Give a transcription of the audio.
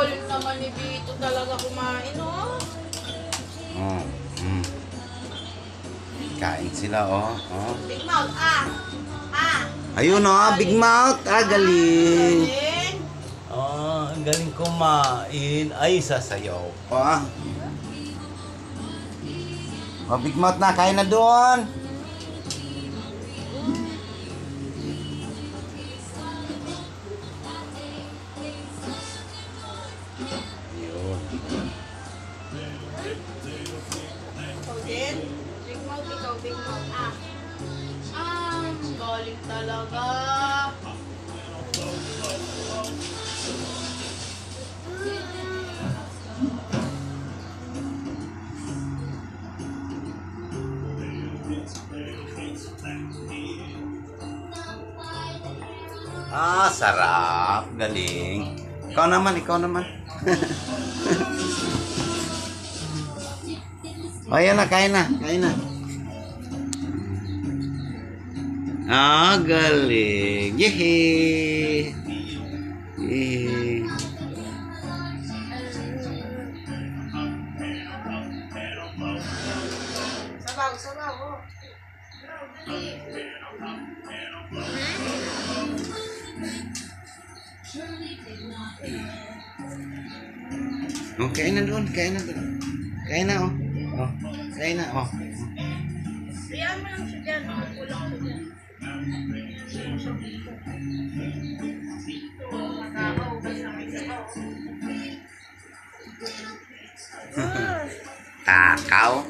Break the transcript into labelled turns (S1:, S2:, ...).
S1: galing naman ni Vito talaga kumain, oh.
S2: Oh, kain sila, oh.
S1: Big Mouth, ah. Ah.
S2: Ayun, oh, Big Mouth. Galing.
S1: Galing.
S2: Ang galing kumain. Ay, sasayaw pa. Big Mouth na, kain na doon. Ayun.
S1: Ikaw din. Big Mouth, ikaw, Big Mouth, ah. Galing talaga.
S2: Sarap. Galing. Ikaw naman, ikaw naman. Ayan na, kain na, kain na. Galing. Yehey. Yehey.
S1: Sabaw, sabaw, oh.
S2: Kain na doon, kain na doon. Kain na, oh. Kain na, oh.
S1: Iyan mo lang siya dyan, kulang siya dyan. Nakakaubas na may sabaw.
S2: Takaw.